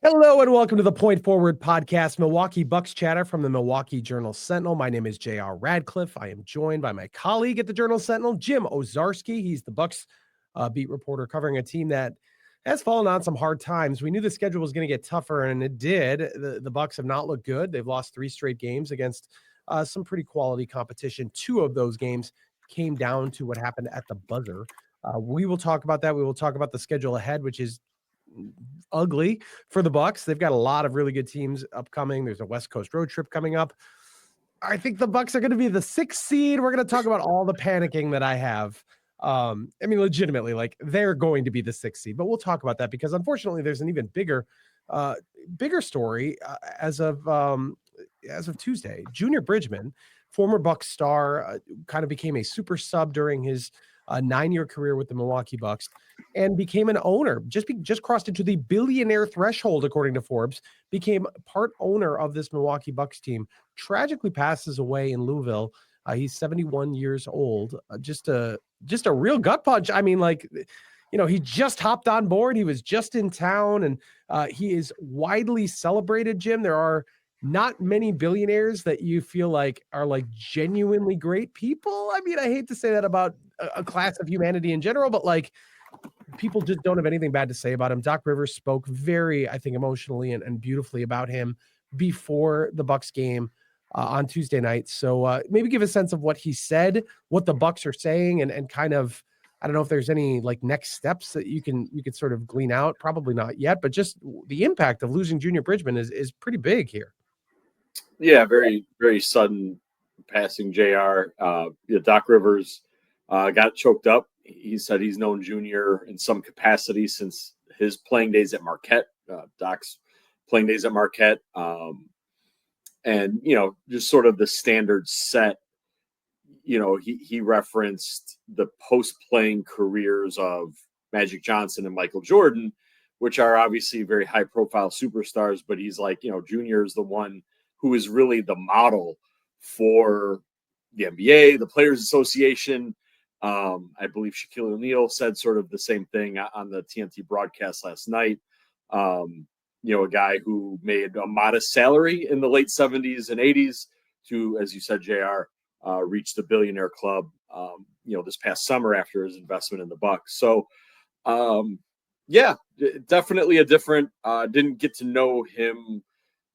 Hello and welcome to the Point Forward podcast, Milwaukee Bucks chatter from the Milwaukee Journal Sentinel. My name is JR Radcliffe. I am joined by my colleague at the Journal Sentinel, Jim Owczarski. He's the Bucks beat reporter covering a team that has fallen on some hard times. We knew the schedule was going to get tougher, and it did. The Bucks have not looked good. They've lost 3 straight games against some pretty quality competition. 2 of those games came down to what happened at the buzzer. We will talk about that. We will talk about the schedule ahead, which is ugly for the Bucks. They've got a lot of really good teams upcoming. There's a West Coast road trip coming up. I think the Bucks are going to be the 6th seed. We're going to talk about all the panicking that I have. Legitimately, like they're going to be the 6th seed, but we'll talk about that because unfortunately there's an even bigger story as of Tuesday. Junior Bridgeman, former Bucks star, kind of became a super sub during his 9-year career with the Milwaukee Bucks and became an owner, just crossed into the billionaire threshold, according to Forbes, became part owner of this Milwaukee Bucks team, tragically passes away in Louisville. He's 71 years old. Just a real gut punch. I mean, he just hopped on board. He was just in town, and he is widely celebrated, Jim. There are not many billionaires that you feel like are like genuinely great people. I mean, I hate to say that about a class of humanity in general, but like people just don't have anything bad to say about him. Doc Rivers spoke very, I think, emotionally and beautifully about him before the Bucks game on Tuesday night. So maybe give a sense of what he said, what the Bucks are saying, and kind of, I don't know if there's any like next steps that you could sort of glean out. Probably not yet, but just the impact of losing Junior Bridgeman is pretty big here. Yeah, very, very sudden passing, JR. Doc Rivers got choked up. He said he's known Junior in some capacity since his playing days at Marquette, Doc's playing days at Marquette. And, just sort of the standard set, he referenced the post-playing careers of Magic Johnson and Michael Jordan, which are obviously very high-profile superstars. But he's like, Junior is the one who is really the model for the NBA, the Players Association. I believe Shaquille O'Neal said sort of the same thing on the TNT broadcast last night. A guy who made a modest salary in the late 70s and 80s to, as you said, JR, reach the billionaire club, this past summer after his investment in the Bucks. So, definitely a different, didn't get to know him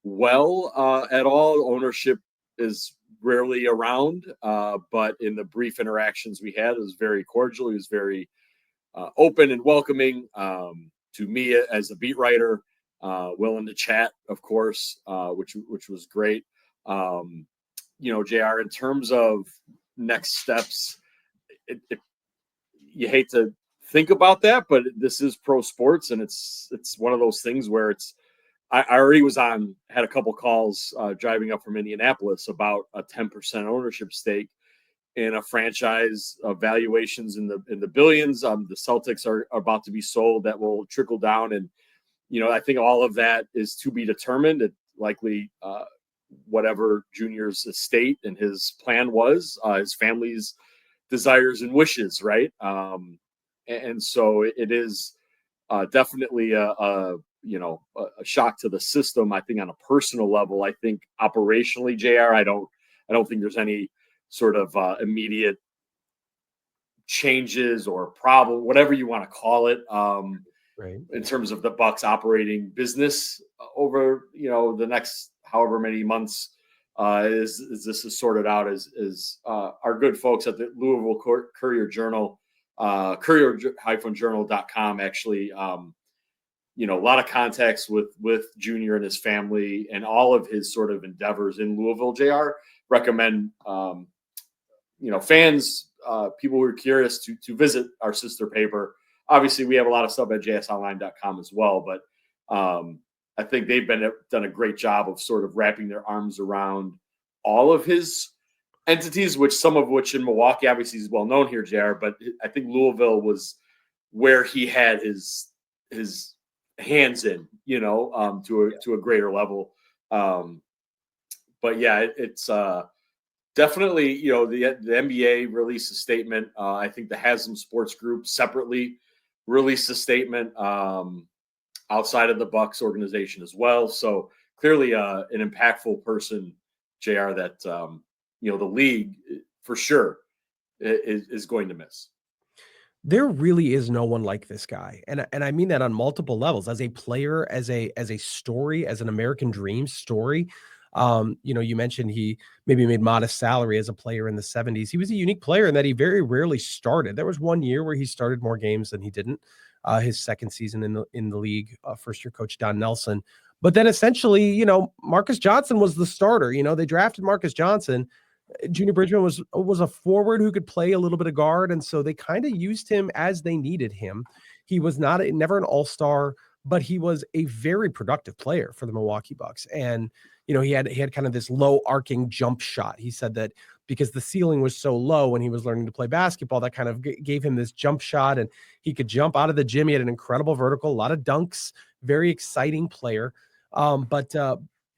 well at all. Ownership is rarely around, but in the brief interactions we had, it was very cordial. He was very open and welcoming to me as a beat writer, willing to chat, of course, which was great. JR, in terms of next steps, you hate to think about that, but this is pro sports, and it's one of those things where I already had a couple calls driving up from Indianapolis about a 10% ownership stake in a franchise of valuations in the billions. The Celtics are about to be sold. That will trickle down. And, I think all of that is to be determined. It likely whatever Junior's estate and his plan was, his family's desires and wishes, right? And so it is definitely a shock to the system. I think on a personal level, I think operationally, JR, I don't think there's any sort of immediate changes or problem, whatever you want to call it, right, in terms of the Bucks operating business over, the next however many months as this is sorted out, as our good folks at the Louisville Courier Journal, courier-journal.com actually, a lot of contacts with Junior and his family and all of his sort of endeavors in Louisville. JR, recommend, fans, people who are curious to visit our sister paper. Obviously, we have a lot of stuff at jsonline.com as well, but I think they've done a great job of sort of wrapping their arms around all of his entities, some of which in Milwaukee, obviously, is well known here, JR, but I think Louisville was where he had his hands in, to a greater level. But yeah, it's definitely, the NBA released a statement. I think the Haslam Sports Group separately released a statement. outside of the Bucks organization as well. So clearly an impactful person, JR, that, the league for sure is going to miss. There really is no one like this guy, and I mean that on multiple levels. As a player, as a story, as an American dream story. You mentioned he maybe made modest salary as a player in the 70s. He was a unique player in that he very rarely started. There was one year where he started more games than he didn't. His second season in the league, first year coach Don Nelson. But then essentially, Marcus Johnson was the starter. They drafted Marcus Johnson. Junior Bridgeman was a forward who could play a little bit of guard, and so they kind of used him as they needed him. He was never an all-star, but he was a very productive player for the Milwaukee Bucks. And he had kind of this low arcing jump shot. He said that because the ceiling was so low when he was learning to play basketball, that kind of gave him this jump shot, and he could jump out of the gym. He had an incredible vertical, a lot of dunks, very exciting player.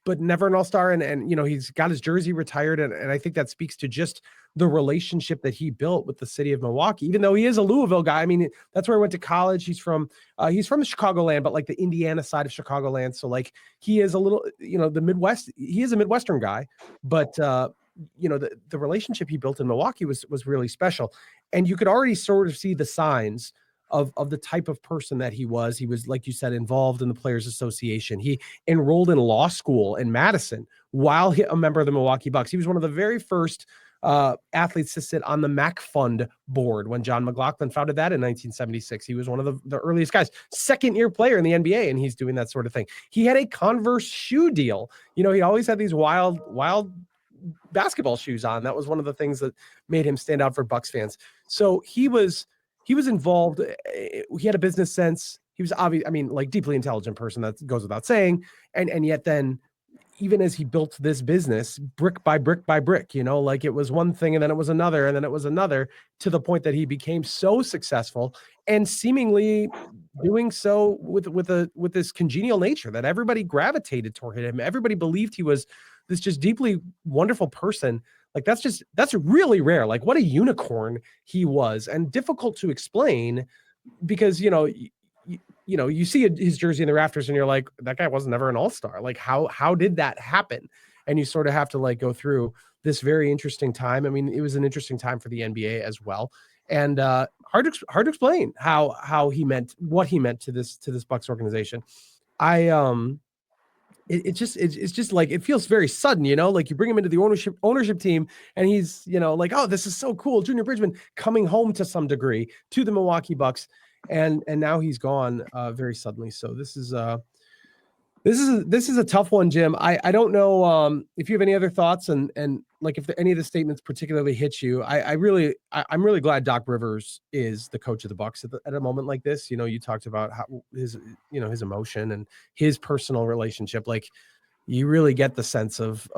But never an all-star. And he's got his jersey retired. And I think that speaks to just the relationship that he built with the city of Milwaukee, even though he is a Louisville guy. I mean, that's where he went to college. He's from the Chicagoland, but like the Indiana side of Chicagoland. So like he is a little, the Midwest, he is a Midwestern guy, but the relationship he built in Milwaukee was really special. And you could already sort of see the signs of the type of person that he was. He was, like you said, involved in the Players Association. He enrolled in law school in Madison while a member of the Milwaukee Bucks. He was one of the very first athletes to sit on the Mac Fund board when John McLaughlin founded that in 1976. He was one of the earliest guys, second-year player in the NBA, and he's doing that sort of thing. He had a Converse shoe deal. He always had these wild basketball shoes on. That was one of the things that made him stand out for Bucks fans. So he was involved. He had a business sense. He was deeply intelligent person. That goes without saying. And yet then, even as he built this business brick by brick by brick, like it was one thing and then it was another and then it was another, to the point that he became so successful and seemingly doing so with this congenial nature that everybody gravitated toward him. Everybody believed he was this just deeply wonderful person. Like that's really rare. Like what a unicorn he was, and difficult to explain because, you see his jersey in the rafters and you're like, that guy was never an all-star. Like how did that happen? And you sort of have to like go through this very interesting time. I mean, it was an interesting time for the NBA as well. And hard to explain how he meant what he meant to this Bucks organization. It's just like, it feels very sudden, like you bring him into the ownership team and he's, like, oh, this is so cool. Junior Bridgeman coming home to some degree to the Milwaukee Bucks. And now he's gone very suddenly. So this is a tough one, Jim. I don't know if you have any other thoughts and like if any of the statements particularly hit you. I'm really glad Doc Rivers is the coach of the Bucks at a moment like this. You talked about how his emotion and his personal relationship. Like you really get the sense of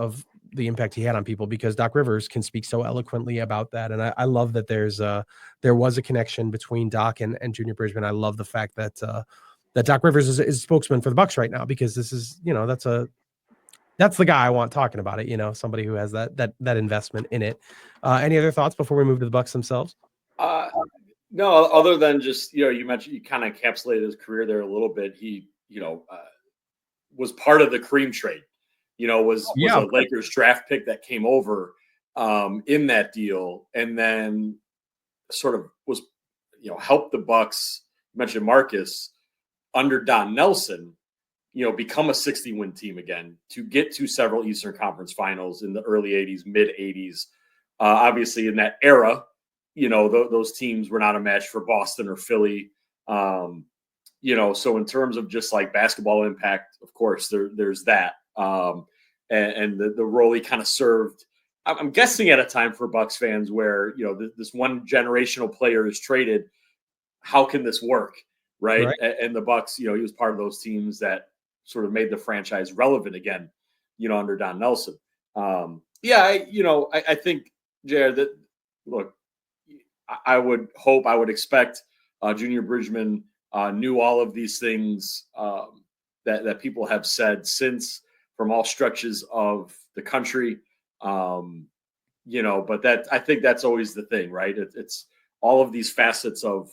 the impact he had on people because Doc Rivers can speak so eloquently about that. And I love that there was a connection between Doc and Junior Bridgeman. I love the fact that Doc Rivers is a spokesman for the Bucks right now, because this is, that's the guy I want talking about it. Somebody who has that investment in it. Any other thoughts before we move to the Bucks themselves? No, other than just, you mentioned, you kind of encapsulated his career there a little bit. He, was part of the Kareem trade, was a Lakers draft pick that came over in that deal. And then sort of was, helped the Bucks, you mentioned Marcus, under Don Nelson, become a 60-win team again, to get to several Eastern Conference finals in the early 80s, mid 80s. Obviously in that era, those teams were not a match for Boston or Philly. So in terms of just like basketball impact, of course, there's that. And the role he kind of served, I'm guessing at a time for Bucks fans where, this one generational player is traded. How can this work? Right. And the Bucks, he was part of those teams that sort of made the franchise relevant again, under Don Nelson. I think, JR, that, look, I would expect Junior Bridgeman knew all of these things that people have said since, from all stretches of the country. But that, I think that's always the thing, right? It's all of these facets of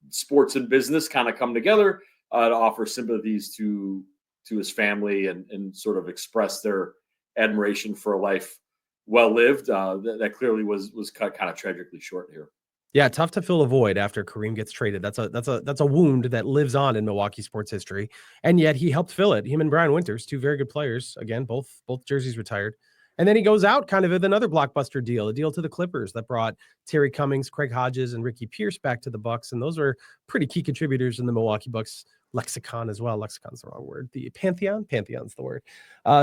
sports and business kind of come together. to offer sympathies to his family and sort of express their admiration for a life well lived. That clearly was cut kind of tragically short here. Yeah, tough to fill a void after Kareem gets traded. That's a wound that lives on in Milwaukee sports history, and yet he helped fill it. Him and Brian Winters, two very good players. Again, both jerseys retired, and then he goes out kind of with another blockbuster deal, a deal to the Clippers that brought Terry Cummings, Craig Hodges, and Ricky Pierce back to the Bucks, and those were pretty key contributors in the Milwaukee Bucks lexicon as well. Lexicon's the wrong word. The pantheon's the word.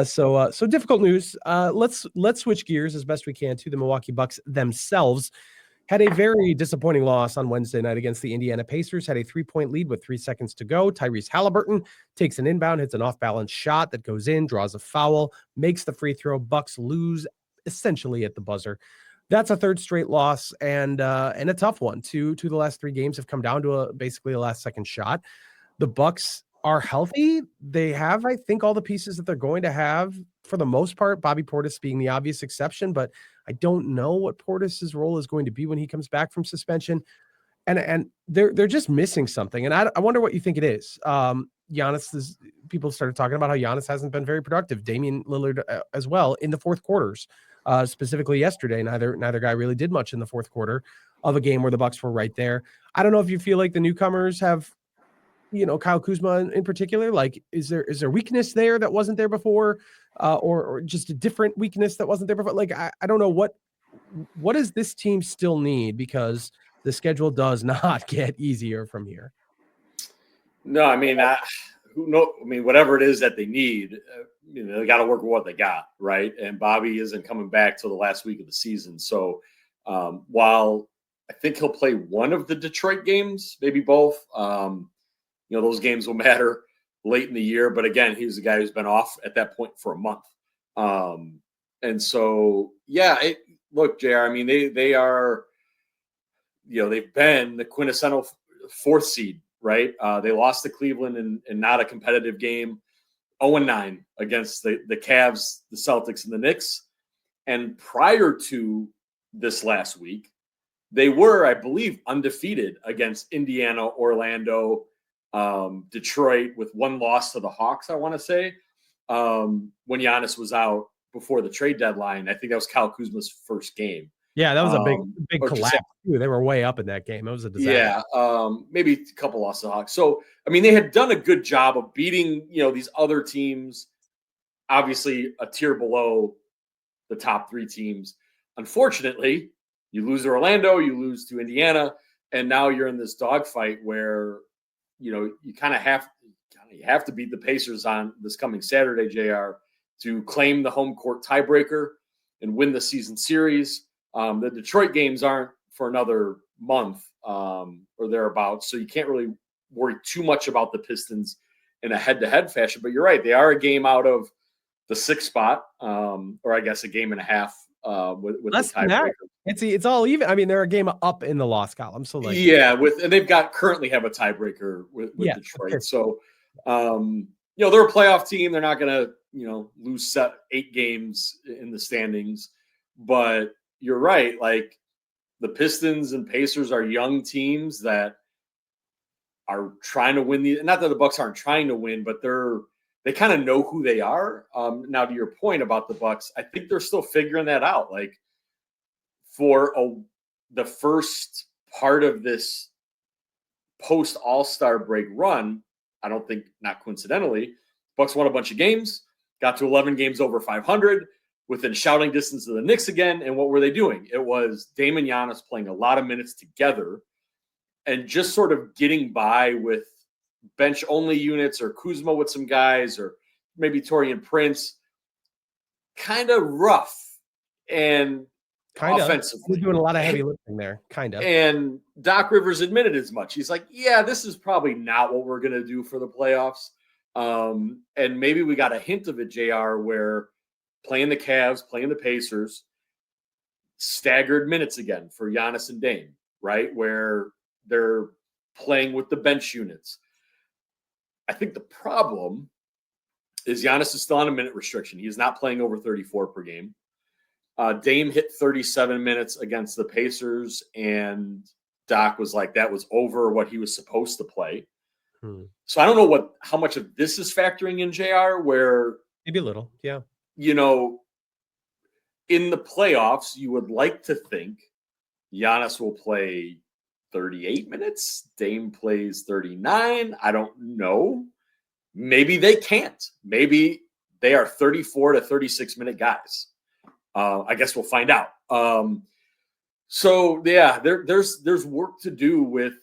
So difficult news. Let's switch gears as best we can to the Milwaukee Bucks themselves. Had a very disappointing loss on Wednesday night against the Indiana Pacers, had a 3-point lead with 3 seconds to go. Tyrese Haliburton takes an inbound, hits an off-balance shot that goes in, draws a foul, makes the free throw. Bucks lose essentially at the buzzer. That's a third straight loss and a tough one. Two of the last 3 games have come down to basically a last-second shot. The Bucks are healthy. They have, I think, all the pieces that they're going to have for the most part, Bobby Portis being the obvious exception, but I don't know what Portis's role is going to be when he comes back from suspension. And they're just missing something. And I wonder what you think it is. Giannis, people started talking about how Giannis hasn't been very productive. Damian Lillard as well in the fourth quarters, specifically yesterday. Neither guy really did much in the fourth quarter of a game where the Bucks were right there. I don't know if you feel like the newcomers have, Kyle Kuzma in particular, like, is there weakness there that wasn't there before, or just a different weakness that wasn't there before? Like, I don't know what does this team still need, because the schedule does not get easier from here. No, I mean, whatever it is that they need, they got to work with what they got, right? And Bobby isn't coming back till the last week of the season. So while I think he'll play one of the Detroit games, maybe both, those games will matter late in the year. But again, he's the guy who's been off at that point for a month. And so, look, JR, I mean, they are, they've been the quintessential 4th seed, right? They lost to Cleveland in not a competitive game, 0-9 against the Cavs, the Celtics, and the Knicks. And prior to this last week, they were, I believe, undefeated against Indiana, Orlando, Detroit, with 1 loss to the Hawks, I want to say, when Giannis was out before the trade deadline. I think that was Kyle Kuzma's first game. Yeah, that was a big collapse too. They were way up in that game. It was a disaster. Yeah, maybe a couple losses to the Hawks. So, I mean, they had done a good job of beating, these other teams, obviously a tier below the top 3 teams. Unfortunately, you lose to Orlando, you lose to Indiana, and now you're in this dogfight where you kind of have to beat the Pacers on this coming Saturday, JR, to claim the home court tiebreaker and win the season series. The Detroit games aren't for another month or thereabouts, so you can't really worry too much about the Pistons in a head-to-head fashion. But you're right; they are a game out of the 6th spot, or I guess a game and a half with the tiebreaker. It's all even. I mean, they're a game up in the loss column. So and they've currently have a tiebreaker with Detroit. So they're a playoff team. They're not going to lose 8 games in the standings. But you're right. Like, the Pistons and Pacers are young teams that are trying to win these. Not that the Bucks aren't trying to win, but they kind of know who they are. Now, to your point about the Bucks, I think they're still figuring that out. Like, for the first part of this post All-Star break run, I don't think, not coincidentally, Bucks won a bunch of games, got to 11 games over 500, within shouting distance of the Knicks again. And what were they doing? It was Dame and Giannis playing a lot of minutes together and just sort of getting by with bench-only units, or Kuzma with some guys, or maybe Taurean Prince. Kind of rough and offensively. We're doing a lot of heavy lifting there, kind of. And Doc Rivers admitted as much. He's like, yeah, this is probably not what we're going to do for the playoffs. And maybe we got a hint of it, JR, where playing the Cavs, playing the Pacers, staggered minutes again for Giannis and Dame, right? Where they're playing with the bench units. I think the problem is Giannis is still on a minute restriction. He is not playing over 34 per game. Dame hit 37 minutes against the Pacers, and Doc was like, that was over what he was supposed to play. So I don't know how much of this is factoring in, JR, where maybe a little, yeah. You know, in the playoffs, you would like to think Giannis will play 38 minutes. Dame plays 39. I don't know. Maybe they can't. Maybe they are 34 to 36-minute guys. I guess we'll find out. So yeah, there's work to do with,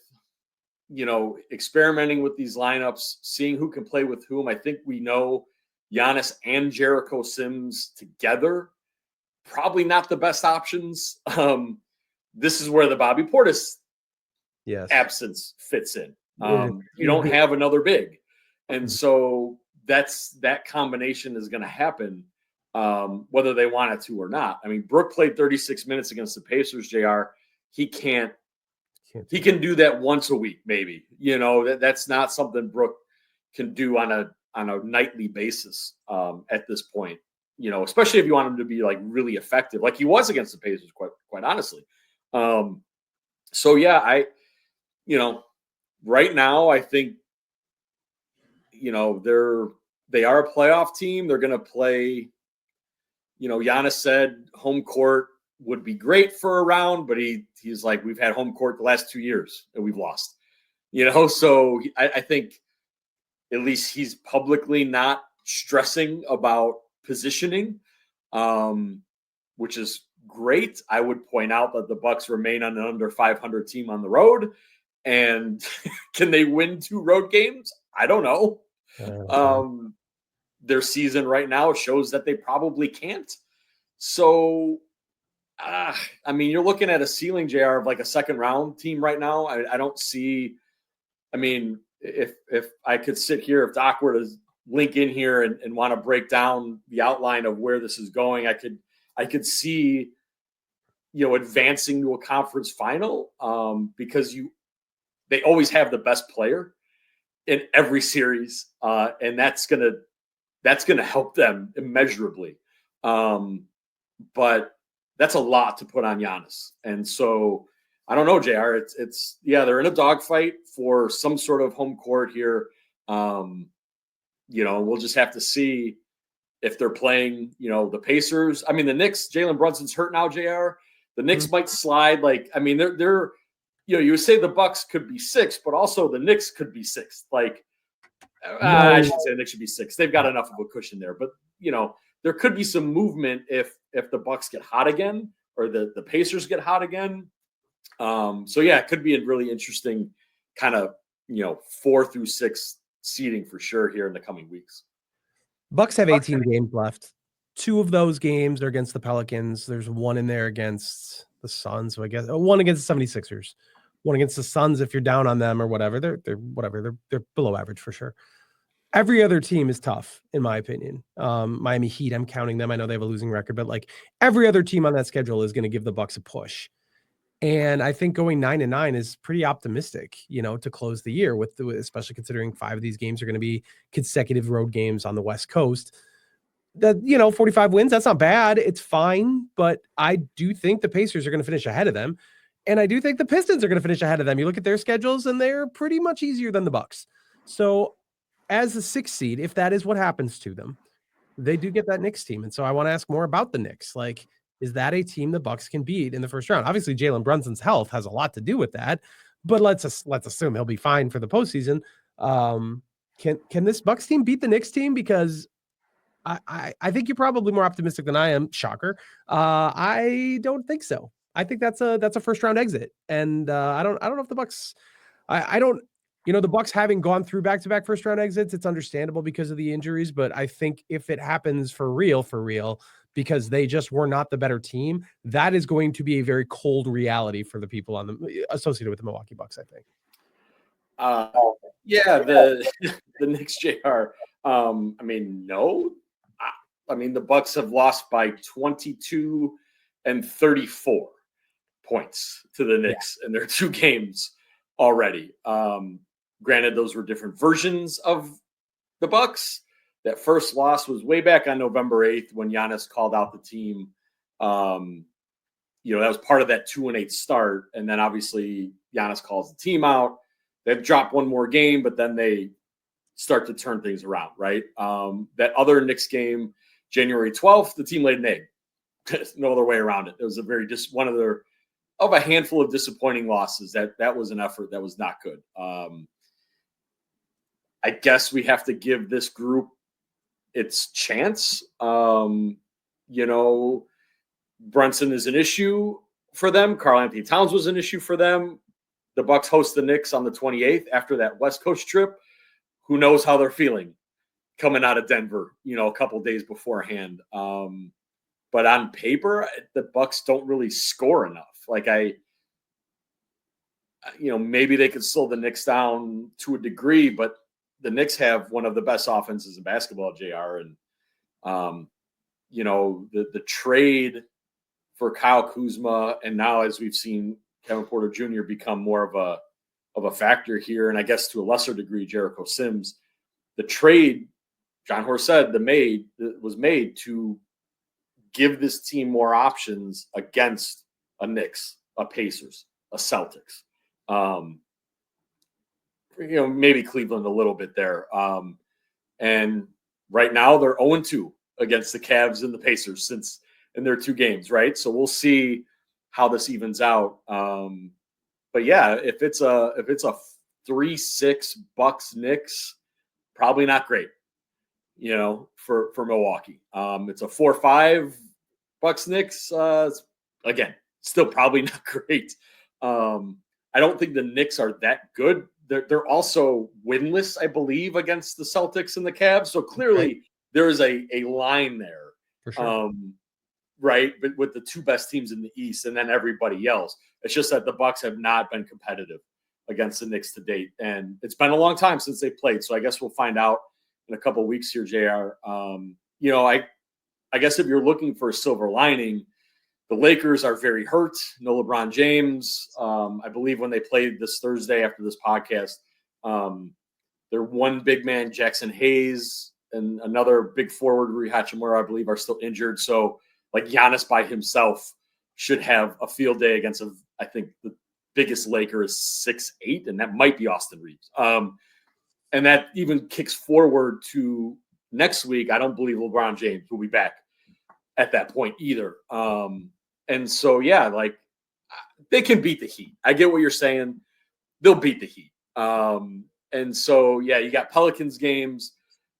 experimenting with these lineups, seeing who can play with whom. I think we know Giannis and Jericho Sims together, probably not the best options. This is where the Bobby Portis absence fits in. You don't have another big. And so that combination is going to happen, whether they want it to or not. I mean, Brook played 36 minutes against the Pacers, JR. He can do that once a week, maybe. That's not something Brook can do on a nightly basis at this point. Especially if you want him to be like really effective, like he was against the Pacers, quite honestly. So yeah, right now I think they are a playoff team. They're going to play. Giannis said home court would be great for a round, but he's like, we've had home court the last 2 years and we've lost. So I think at least he's publicly not stressing about positioning, which is great. I would point out that the Bucks remain on an under 500 team on the road, and can they win 2 road games? I don't know. Their season right now shows that they probably can't. So, you're looking at a ceiling, JR, of like a second round team right now. I don't see. If I could sit here, if Doc were to link in here and want to break down the outline of where this is going, I could see, advancing to a conference final, because they always have the best player in every series, and that's gonna help them immeasurably. But that's a lot to put on Giannis, and so I don't know, JR. It's they're in a dogfight for some sort of home court here. We'll just have to see if they're playing, the Pacers. The Knicks, Jalen Brunson's hurt now, JR. The Knicks might slide. They're you would say the Bucks could be 6th, but also the Knicks could be 6th. I should say the Knicks should be 6th. They've got enough of a cushion there, but there could be some movement if the Bucks get hot again or the Pacers get hot again. So yeah, it could be a really interesting kind of 4 through 6 seeding for sure here in the coming weeks. Bucks have 18 games left. 2 of those games are against the Pelicans. There's 1 in there against the Suns. So I guess 1 against the 76ers, 1 against the Suns. If you're down on them or whatever, they're below average for sure. Every other team is tough, in my opinion. Miami Heat, I'm counting them. I know they have a losing record, but like every other team on that schedule is going to give the Bucks a push. And I think going 9-9 is pretty optimistic, to close the year especially considering 5 of these games are going to be consecutive road games on the West Coast. That, 45 wins, that's not bad. It's fine. But I do think the Pacers are going to finish ahead of them. And I do think the Pistons are going to finish ahead of them. You look at their schedules and they're pretty much easier than the Bucks. So as the 6th seed, if that is what happens to them, they do get that Knicks team. And so I want to ask more about the Knicks. Is that a team the Bucks can beat in the first round? Obviously, Jalen Brunson's health has a lot to do with that, but let's assume he'll be fine for the postseason. Can this Bucks team beat the Knicks team? Because I think you're probably more optimistic than I am. Shocker. I don't think so. I think that's a first round exit, and I don't know if the Bucks. I don't. The Bucks having gone through back-to-back first-round exits, it's understandable because of the injuries. But I think if it happens for real, because they just were not the better team, that is going to be a very cold reality for the people associated with the Milwaukee Bucks, I think. The Knicks, JR. No. The Bucks have lost by 22 and 34 points to the Knicks in their 2 games already. Granted, those were different versions of the Bucks. That first loss was way back on November 8th when Giannis called out the team. That was part of that 2-8 start. And then obviously Giannis calls the team out. they've dropped one more game, but then they start to turn things around, right? That other Knicks game, January 12th, the team laid an egg. There's no other way around it. It was one of a handful of disappointing losses. That was an effort that was not good. I guess we have to give this group its chance. Brunson is an issue for them. Karl-Anthony Towns was an issue for them. The Bucks host the Knicks on the 28th after that West Coast trip. Who knows how they're feeling coming out of Denver, a couple days beforehand. But on paper, the Bucks don't really score enough. Maybe they could slow the Knicks down to a degree, but the Knicks have one of the best offenses in basketball, JR. And, the trade for Kyle Kuzma, and now as we've seen Kevin Porter Jr. become more of a factor here, and I guess to a lesser degree, Jericho Sims, the trade, John Horst said, was made to give this team more options against a Knicks, a Pacers, a Celtics. Maybe Cleveland a little bit there. And right now they're 0-2 against the Cavs and the Pacers in their 2 games, right? So we'll see how this evens out. But yeah, if it's a 3-6 Bucks Knicks, probably not great, for Milwaukee. It's a 4-5 Bucks Knicks. Again, still probably not great. I don't think the Knicks are that good. They're also winless, I believe, against the Celtics and the Cavs. So clearly there is a line there, for sure. Right? But with the 2 best teams in the East and then everybody else, it's just that the Bucks have not been competitive against the Knicks to date, and it's been a long time since they played. So I guess we'll find out in a couple of weeks here, JR. I guess if you're looking for a silver lining, the Lakers are very hurt. No LeBron James. I believe when they played this Thursday after this podcast, their one big man, Jackson Hayes, and another big forward, Rui Hachimura, I believe, are still injured. So, Giannis by himself should have a field day against, I think the biggest Laker is 6'8", and that might be Austin Reeves. And that even kicks forward to next week. I don't believe LeBron James will be back at that point either. And so, yeah, they can beat the Heat. I get what you're saying. They'll beat the Heat. And so, yeah, you got Pelicans games.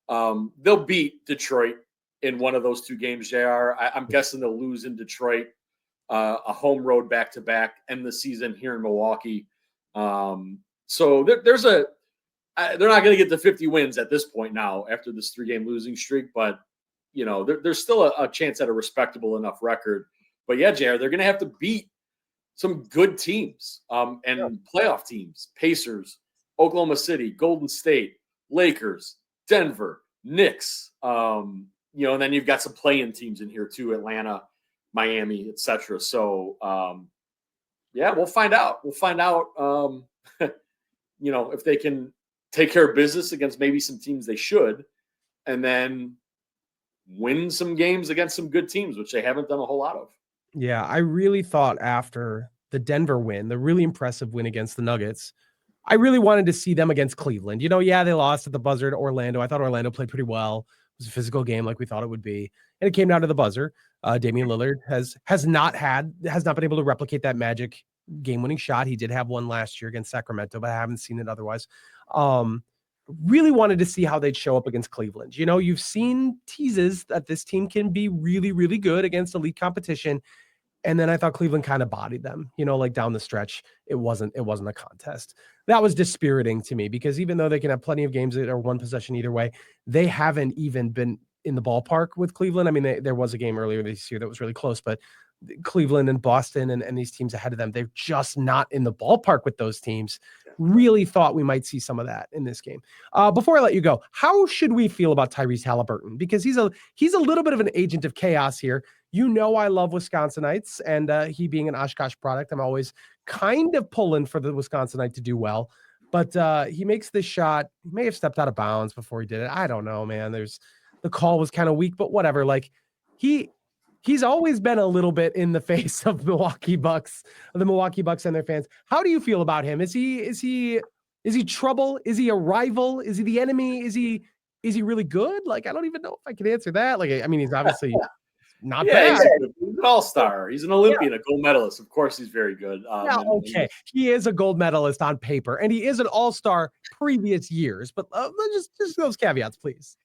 They'll beat Detroit in one of those 2 games, JR. I'm guessing they'll lose in Detroit, a home road back-to-back, end the season here in Milwaukee. So they're not going to get to 50 wins at this point now after this 3-game losing streak, but there's still a chance at a respectable enough record. But yeah, JR, they're going to have to beat some good teams and playoff teams: Pacers, Oklahoma City, Golden State, Lakers, Denver, Knicks. And then you've got some play-in teams in here too: Atlanta, Miami, etc. So yeah, we'll find out. We'll find out. If they can take care of business against maybe some teams they should, and then win some games against some good teams, which they haven't done a whole lot of. Yeah, I really thought after the Denver win, the really impressive win against the Nuggets, I really wanted to see them against Cleveland. They lost at the buzzer to Orlando. I thought Orlando played pretty well. It was a physical game like we thought it would be. And it came down to the buzzer. Damian Lillard has not been able to replicate that magic game-winning shot. He did have one last year against Sacramento, but I haven't seen it otherwise. Really wanted to see how they'd show up against Cleveland. You've seen teases that this team can be really, really good against elite competition. And then I thought Cleveland kind of bodied them, down the stretch. It wasn't a contest. That was dispiriting to me, because even though they can have plenty of games that are one possession either way, they haven't even been in the ballpark with Cleveland. I mean, there was a game earlier this year that was really close, but Cleveland and Boston and these teams ahead of them, they're just not in the ballpark with those teams. Really thought we might see some of that in this game. Before I let you go, how should we feel about Tyrese Haliburton? Because he's a little bit of an agent of chaos here. I love Wisconsinites, and he being an Oshkosh product, I'm always kind of pulling for the Wisconsinite to do well. But he makes this shot. He may have stepped out of bounds before he did it. I don't know, man. The call was kind of weak, but whatever. He's always been a little bit in the face of the Milwaukee Bucks and their fans. How do you feel about him? Is he Is he trouble? Is he a rival? Is he the enemy? Is he really good? Like, I don't even know if I can answer that. Like, I mean, he's obviously not Yeah, bad. he's an all-star. He's an Olympian, a gold medalist. Of course, he's very good. Yeah, okay. He is a gold medalist on paper, and he is an all-star previous years. But just those caveats, please.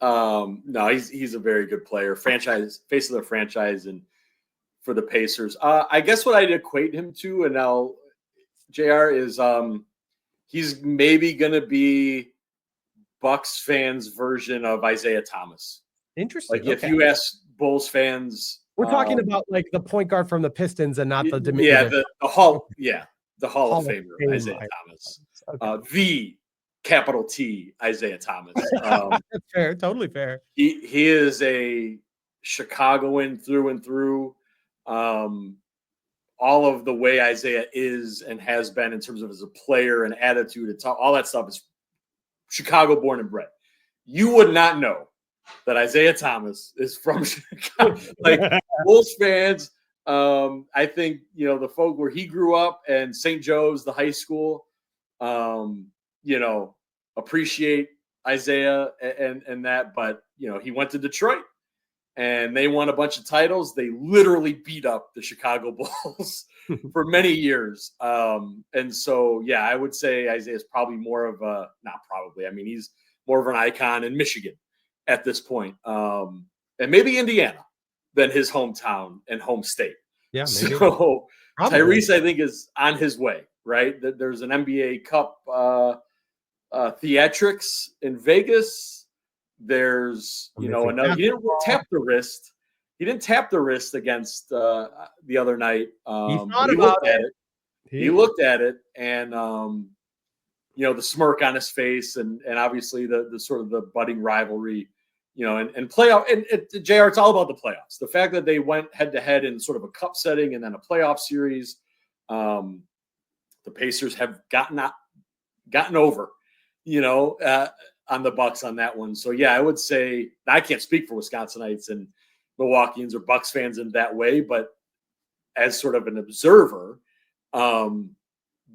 No, he's a very good player. Franchise face of the franchise, and for the Pacers. I guess what I'd equate him to, and now JR is he's maybe gonna be Bucks fans' version of Isaiah Thomas. Interesting. Like if you ask Bulls fans, we're talking about like the point guard from the Pistons and not the diminutive. The Hall of Famer, Isaiah Thomas. Okay. The capital T Isaiah Thomas. That's fair, totally fair. He is a Chicagoan through and through. All of the way Isaiah is and has been in terms of as a player and attitude and all that stuff is Chicago born and bred. You would not know that Isaiah Thomas is from Chicago. Like Bulls fans, I think, the folk where he grew up and St. Joe's, the high school, appreciate Isaiah and that, but he went to Detroit and they won a bunch of titles. They literally beat up the Chicago Bulls for many years. And so, yeah, I would say Isaiah is probably more of he's more of an icon in Michigan at this point. And maybe Indiana than his hometown and home state. Yeah. Maybe. So Tyrese, I think, is on his way, right? There's an NBA Cup theatrics in Vegas. There's, another. He didn't tap the wrist. He didn't tap the wrist against the other night. He looked at it. He looked at it, and the smirk on his face, and obviously the sort of the budding rivalry, and playoff. And JR, it's all about the playoffs. The fact that they went head to head in sort of a cup setting and then a playoff series. The Pacers have gotten over, on the Bucks on that one. So yeah, I would say I can't speak for Wisconsinites and Milwaukeeans or Bucks fans in that way, but as sort of an observer,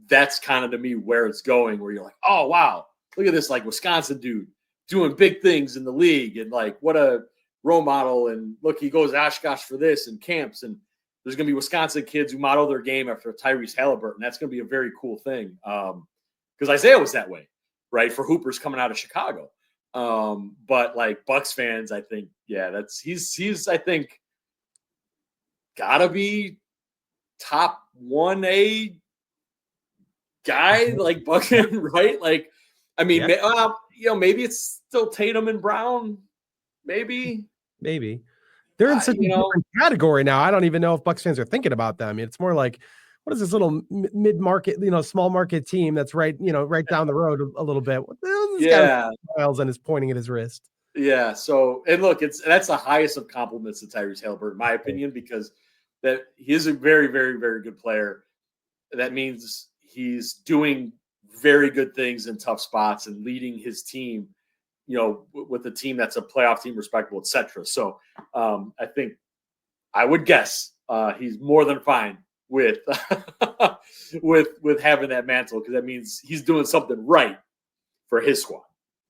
that's kind of to me where it's going, where you're like, oh wow, look at this like Wisconsin dude doing big things in the league, and like what a role model, and look, he goes Oshkosh for this and camps, and there's going to be Wisconsin kids who model their game after Tyrese Haliburton. That's going to be a very cool thing, because Isaiah was that way, right, for hoopers coming out of Chicago. But like Bucks fans, I think, yeah, he's I think gotta be top 1A guy, like Bucket, right? Like, I mean, maybe it's still Tatum and Brown, maybe. They're in such a different category now. I don't even know if Bucks fans are thinking about them. It's more like, what is this little mid-market, small market team that's right down the road a little bit. This guy smiles and is pointing at his wrist. Yeah. So, and look, that's the highest of compliments to Tyrese Haliburton, in my opinion, because that he is a very, very, very good player. That means he's doing very good things in tough spots and leading his team, with a team that's a playoff team, respectable, etc. So, I think I would guess he's more than fine with with having that mantle, because that means he's doing something right for his squad.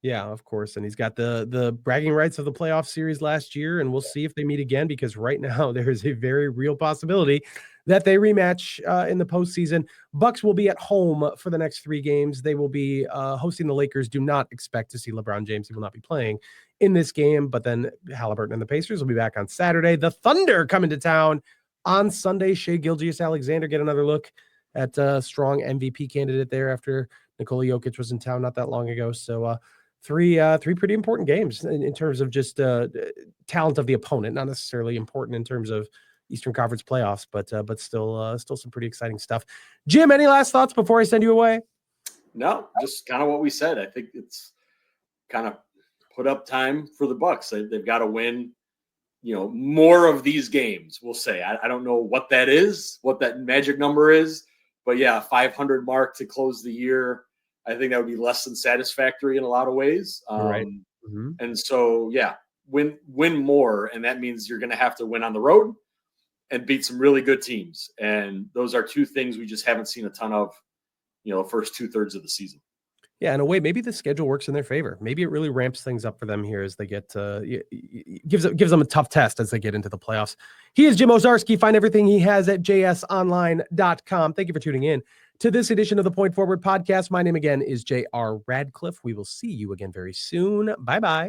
Yeah, of course. And he's got the bragging rights of the playoff series last year, and we'll see if they meet again, because right now there is a very real possibility that they rematch in the postseason. Bucks will be at home for the next 3 games. They will be hosting the Lakers. Do not expect to see LeBron James. He will not be playing in this game, but then Haliburton and the Pacers will be back on Saturday. The Thunder coming to town on Sunday. Shai Gilgeous-Alexander get another look at a strong MVP candidate there after Nikola Jokic was in town not that long ago. So three pretty important games in terms of just talent of the opponent, not necessarily important in terms of Eastern Conference playoffs, but still some pretty exciting stuff. Jim, any last thoughts before I send you away? No, just kind of what we said. I think it's kind of put up time for the Bucks. They've got to win, more of these games, we'll say. I don't know what that is, what that magic number is, but yeah, 500 mark to close the year. I think that would be less than satisfactory in a lot of ways. Right. And so, yeah, win more. And that means you're going to have to win on the road and beat some really good teams. And those are 2 things we just haven't seen a ton of, the first 2/3 of the season. Yeah, in a way, maybe the schedule works in their favor. Maybe it really ramps things up for them here as they get gives them a tough test as they get into the playoffs. He is Jim Owczarski. Find everything he has at jsonline.com. Thank you for tuning in to this edition of the Point Forward podcast. My name again is JR Radcliffe. We will see you again very soon. Bye-bye.